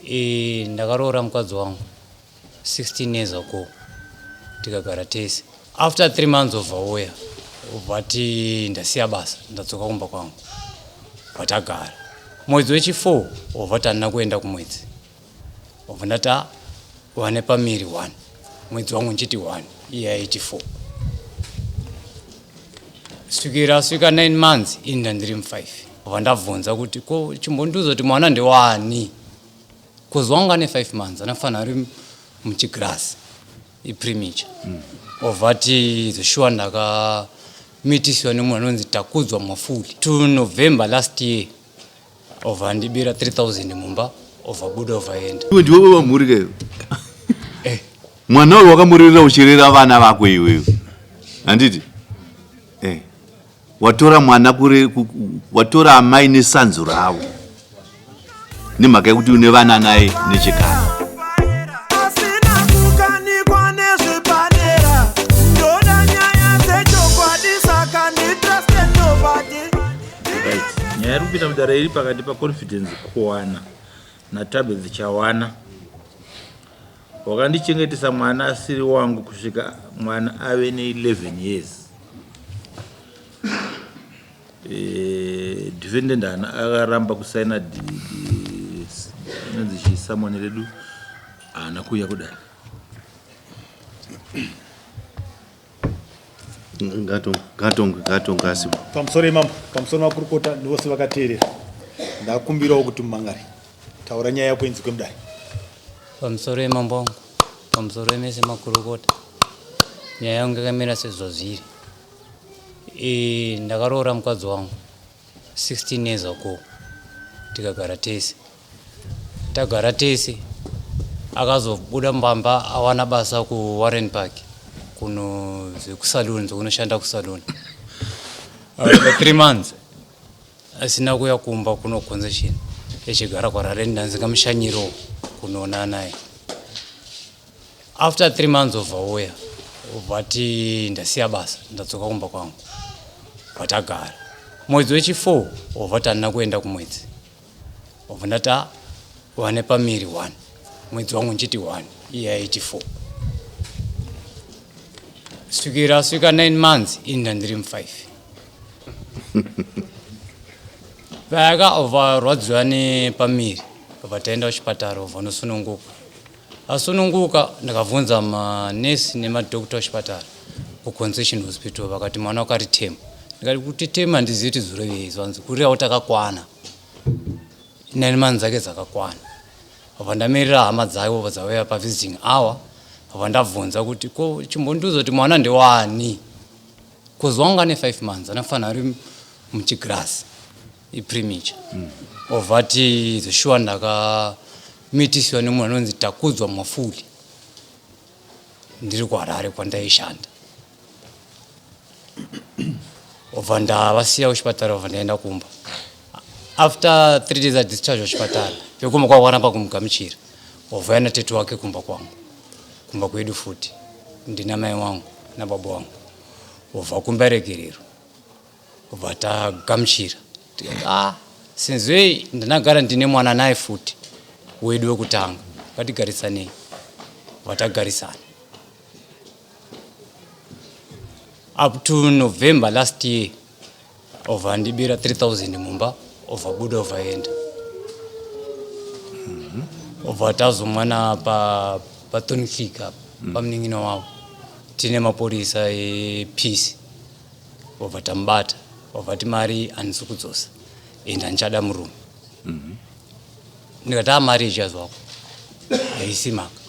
Ndakaroora mukadzi wangu 16 years ago tikagara tese. After 3 months of aware vati ndasiya basa ndadzoka kumba kwangu vatagara mwedzi wechi4 wavati handina kuenda kumwedzi wavandata wane pamiri 1 mwedzi wangu nchiti 1 iye 84 swika 9 months ini ndandiri mu5 vandabvunza kuti ko chimbondiudza kuti mwana ndewani kozi wangu ane 5 months anafanira ari muchigrasi ipremature ovati zvishuwa ndakamitiswa nemunhu anonzi Takudzwa Mafuli to November last year ovandibira 3000 mumba ovabuda ovaenda. Iwe ndiwe wamhurike mwana uyu wakamuririra uchirera vana vako iwewe handiti watora mwana watora amai nesanzu ravo nemhaka yekuti une vana naye nechikara. Nyaya iri kupinda mudare iri pakati paconfidence kuwana natabwe dzichawana. Wakandichengetesa mwana asiri wangu kusvika mwana ave ne11 years. Defendant akaramba kusaina nonzi chisamoni redu haana kuuya kudai. Ngatonga pamusoro imambo pamusoro makurukota ndivose vakateerera ndakumbirawo kuti mumangari taura nyaya yako inzwi kwemudare. Pamusoro imambo wangu pamusoro emese makurukota nyaya yangu yakamira sezvazviri. Ndakaroora mukadzi wangu 16 years ago tikagara tese. Tagara tese akazobuda mbamba awana basa kuWarren Park kuno zekusaluni zokunoshanda kusaluni. 3 months asina kuya kumba kuno concession echigara kwarare ndanzingamushanyiro kunoona naye. After 3 months of aware vati ndasiya basa ndadzoka kumba kwangu vatagara mwedzi wechi4 wavati handina kuenda kumwedzi wavandata wane pamiri 1 mwedzi wangu nchiti 1 iye 84 swika 9 months ini ndandiri mu5 vayaka varwadziwa nepamiri vataenda kuchipatara vanosununguka. Asununguka ndakabvunza manesi nemadhokota kuchipatara kuconcession hospital vakati mwana wakari temu. Ndikati kuti temu handizivi kuti zuro veizvanzi kurirawo takakwana 9 months dzake dzakakwana. Vandamirira hama dzavo dzauya pavisiting hour vandabvunza kuti ko chimbondiudza kuti mwana ndewani kozi wangu ane 5 months anafanira ari muchigrasi ipremature ovati zvishuwa ndakamitiswa nemunhu anonzi Takudzwa Mafuli ndiri kuHarare kwandaishanda. Obva ndavasiya kuchipatara obva ndaenda kumba. After 3 days adischarge kuchipatara pekumba kwangu waramba kumugamuchira obva yana tete wake kumba kwangu kumba kwedu futi ndina mai wangu nababa wangu obva kumberekerero obva tagamuchira sinzwei ndinagara ndine mwana naye futi wedu wekutanga ngatigarisanei vatagarisana up to November last year obva ndibira 3000 mumba obva buda ovaenda obva tazomwana patonifika pamuning'ino wavo tine mapurisa epeace obva tamubata obvati mari handisi kudzosa ende handichada murume. Ndikati mari ichazwako yaisimaka.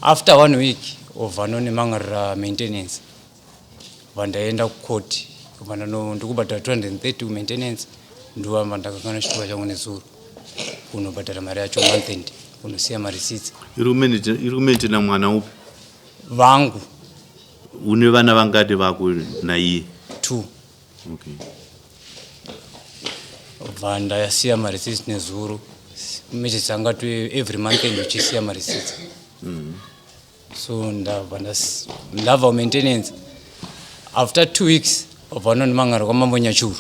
After 1 week obva nondimangarira maintenance obva ndaenda kukoti obva ndikubhadhara 230 kumaintenance ndoamba ndakakana chitupa changu nezuro kunobhadhara mari yacho month end kunosiya mari 6. iri kumaintaina mwana upi vangu. Une vana vangati vako naiye? 2. Okay. Obva ndasiya mari 6 nezuro mechisi angati every month end uchisiya mari 6. So ndabva maintenance. After 2 weeks obva nondimangara kwamambo Nyachuru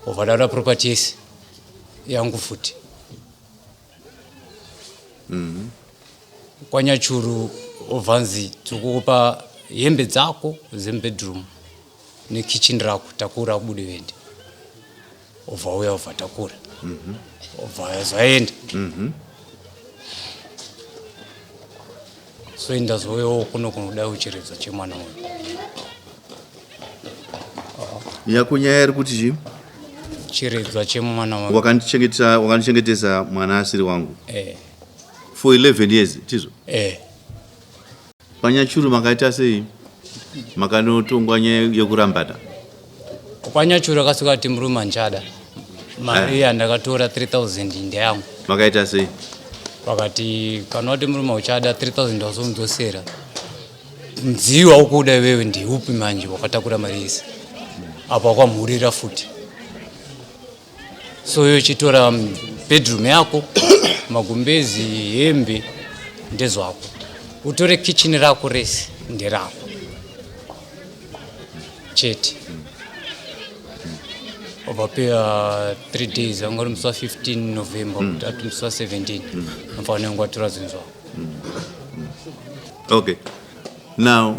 obva dada property yese yangu futi Kwa Nyachuru ovanzi tukupa hembe dzako zembedroom ni kitchen rako takura bude wende ovauya ova takura ovaya zvaenda so indazowewo kuno kunoda uchiredza chemwana uyu yako nyaya iri kuti chii chiredzwa chemwana wangu wakandichengetesa mwana asiri wangu for 11 years tizvo paNyachuru makaita sei makanotongwa nyaya yekurambana paNyachuru akasvika kuti murume njada mari yandakatora 3000 ndeyangu makaita sei vakati kana kuti murume uchada 3000 wazomudzosera mudziyo waukuda iwewe ndeupi manje wakatakura mari yese apa wakamhurira futi so iwe chitora bedroom yako magumbezi hembe ndezvako utore kitchen rako rese nderako chete obapea 3 days angori musi wa 15 November kutatu musi wa 17 nofanira ngwatora zvinhu zvako okay now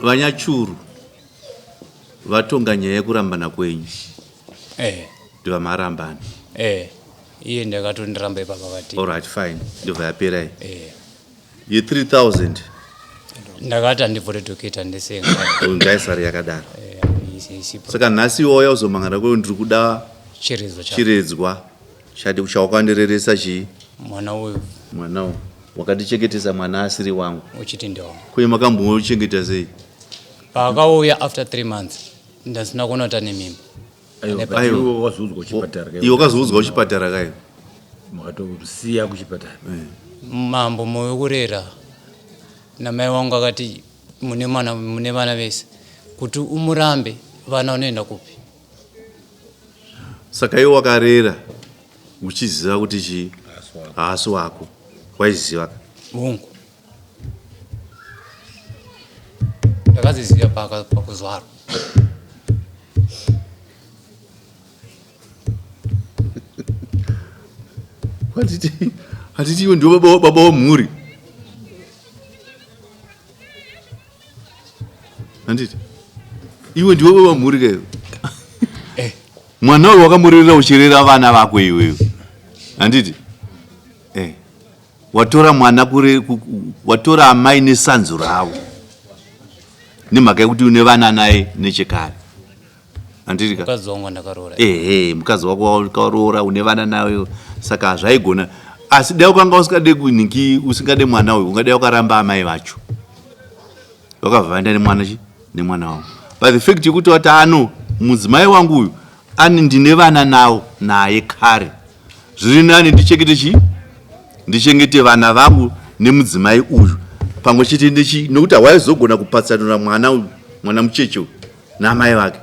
vaNyachuru vatonga nyaya yekurambana kwenyu ndivamarambana iye ndakatondiramba ipapa vati alright fine ndobva yapera ye 3000 ndakati handibvoredhoketa ndesenga ngaisari yakadaro saka nhasi iwoya uzomangana kweo ndiri kuda chiredzwa chawakandoreresa chii mwana uyu wakandichengetesa mwana asiri wangu uchiti ndewangu kuye makambouchengeta sei paakauya after 3 months ndasina kuona kuti ane mimba iwo wakazoudzwa kuchipatara kayo makatosiya kuchipatara mambo moyo kurera namai wangu akati mune vana vese kuti umurambe vana unoenda kupi saka iwo wakarera uchiziva kuti chii haasi wako waiziva bungu ndakaziziva pakuzvarwa hatiti iwe ndio baba wamhuri handiti iwe ndio baba wamhuri kayo mwana uyu wakamurerera uchirera vana vako iwewe handiti watora mwana watora amai nesanzu ravo nemhaka yekuti une vana naye nechekare handiti mukadzi wangu ndakarora mukadzi wako wakaroora une vana nayo saka zvaigona asi dai ukanga usingade kuningi usingade mwana uyu ungadai ukaramba amai vacho wakabva vaenda nemwana wavo but the fact yekuti wati mudzimai wangu uyu ndine vana nawo naye kare zviri nani ndichengete vana vangu nemudzimai uyu pamwe chete nokuti hawaizogona kupatsanura mwana mucheche namai vake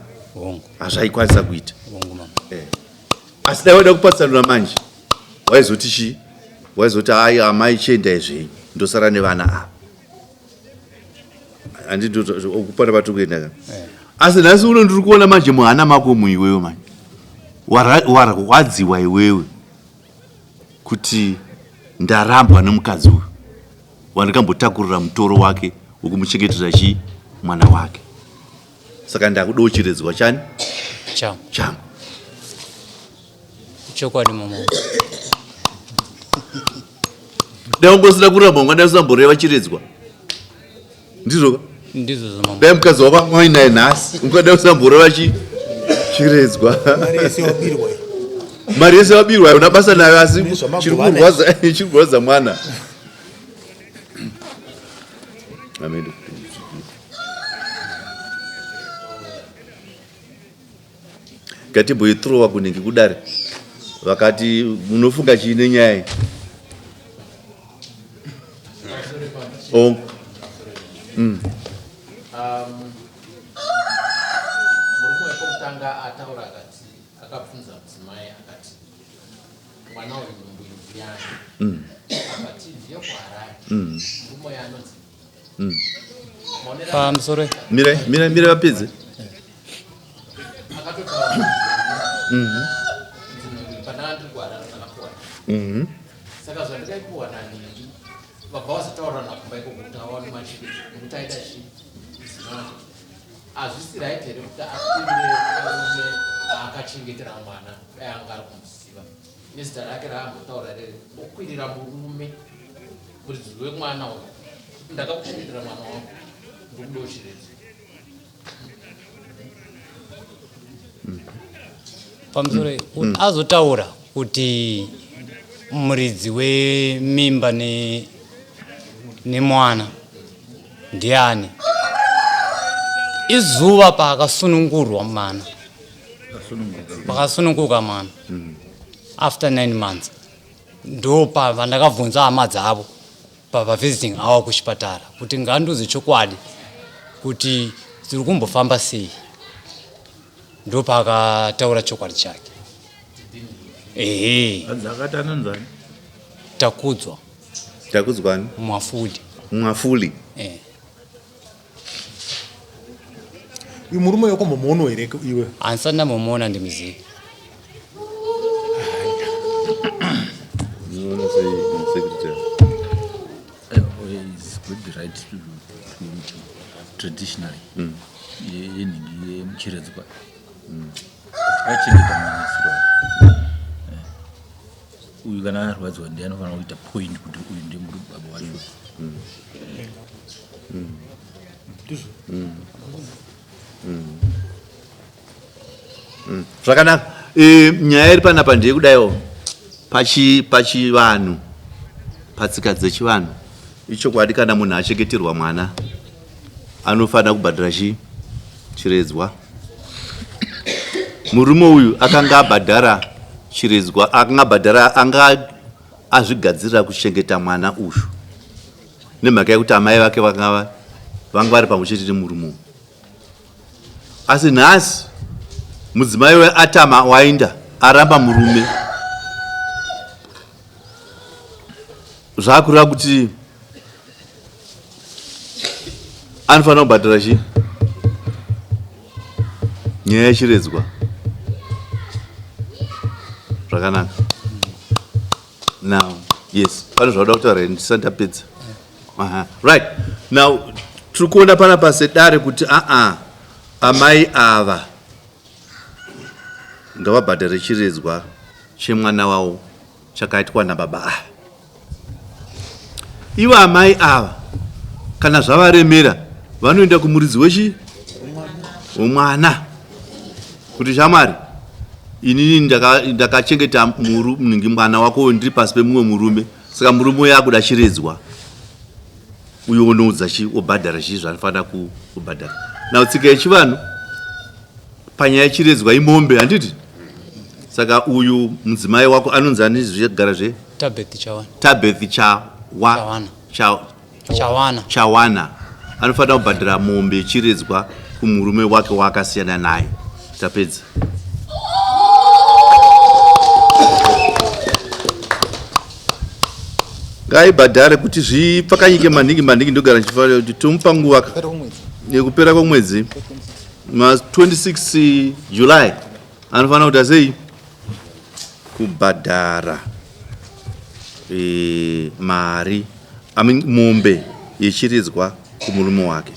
hazvaikwanisa kuita asi dai waida kupatsanura manje waizoti ai amai chienda izvenyu ndosara nevana ava handikupana patokuenda asi nhasi uno ndiri kuona manje muhana mako muiwewe manje warwadziwa iwewe kuti ndarambwa nemukadzi uyu wandikambotakurira mutoro wake wokumuchengetera chii mwana wake saka ndakuda uchiredzwa chani changu chokwadi mama dai ungosina kuramba ungadai usamboreva chiredzwa ndizvo mama dai mukadzi wako wainaye nhasi ungadai usamboreva chiredzwa mari yese wabirwa una basa nayo asi chiri kurwadza mwana amen ngatimboitrowa kunenge kudare vakati munofunga chii nenyaya murume wekutanga ataura akati akabvunza mudzimai akati mwana uyu mumbuyu yani akati ndiyo kwarai murume yanonzi pamusoro mira vapedze akatotaura pandanga ndiri kuharara ndakapora saka zvandikaipuwa nanini vabva vasataura nakumba iko kuti awane mashiri nekuti aita chii hazvisi right here kuti akwirire murume akachengetera mwana dai anga ari kumuziva nezita rake raambotaura rere okwirira murume muridzi wemwana uyu ndakakuchengetera mwana wangu ndikudochiredza pamusoro kuti azotaura kuti muridzi wemimba nemwana ndiani izuva paakasunungurwa mwana pakasununguka mwana after 9 months ndo vandakabvunza hama dzavo pavavisiting ava kuchipatara kuti nganduzi chokwadi kuti dziri kumbofamba sei ndo paakataura chokwadi chake ehe adzakati anonzani takudzwa takudzwani mwafuli uyu murume wakambomuono here iwe hansati ndambomuona ndimuzivi traditionally yeningi yemuchiredzwa achengeta mwanasiro uyu kana arwadzwa ndiye anofanira kuita point kuti uyu ndiye baba wacho zvakanaka nyaya iri panapa ndeyekudayo pachivanhu patsika dzechivanhu ichokwadi kana munhu achengeterwa mwana anofanira kubhadhara chiredzwa murume uyu akanga abhadhara chiredzwa anga azvigadzirira kuchengeta mwana uyu nemhaka yekuti amai vake vanga vari pamwe chete nemurume uyu asi nhasi mudzimai weatama wainda aramba murume zvakureva kuti anofanira kubhadhara nyaya yechiredzwa zvakanaka now yes pane zvauda kutaura here ndisati ndapedza right now tiri kuona panapa sedare kuti amai ava ngavabhadhare chiredzwa chemwana wavo chakaitwa nababa ivo amai ava kana zvavaremera vanoenda kumuridzi wemwana kuti shamwari inini ndakachengeta munhingi mwana wako ndiri pasi pemumwe murume saka murume uyo akuda chiredzwa uyo unoudza obhadhara chii zvanofanira kubhadhara nau tsika yechivanhu panyaya yechiredzwa imombe handiti saka uyu mudzimai wako anonzani zvigara Tabeth Chawana anofanira kubhadhara mombe yechiredzwa kumurume wake waakasiyana naye. Tapedza. Ngaibhadhare kuti zvipfakanyike maningi ndogara ndichifanira kuti tomupa nguva yekupera kwomwedzi ma 26 July anofanira kuti asei kubhadhara mari mombe yechiredzwa kumurume wake.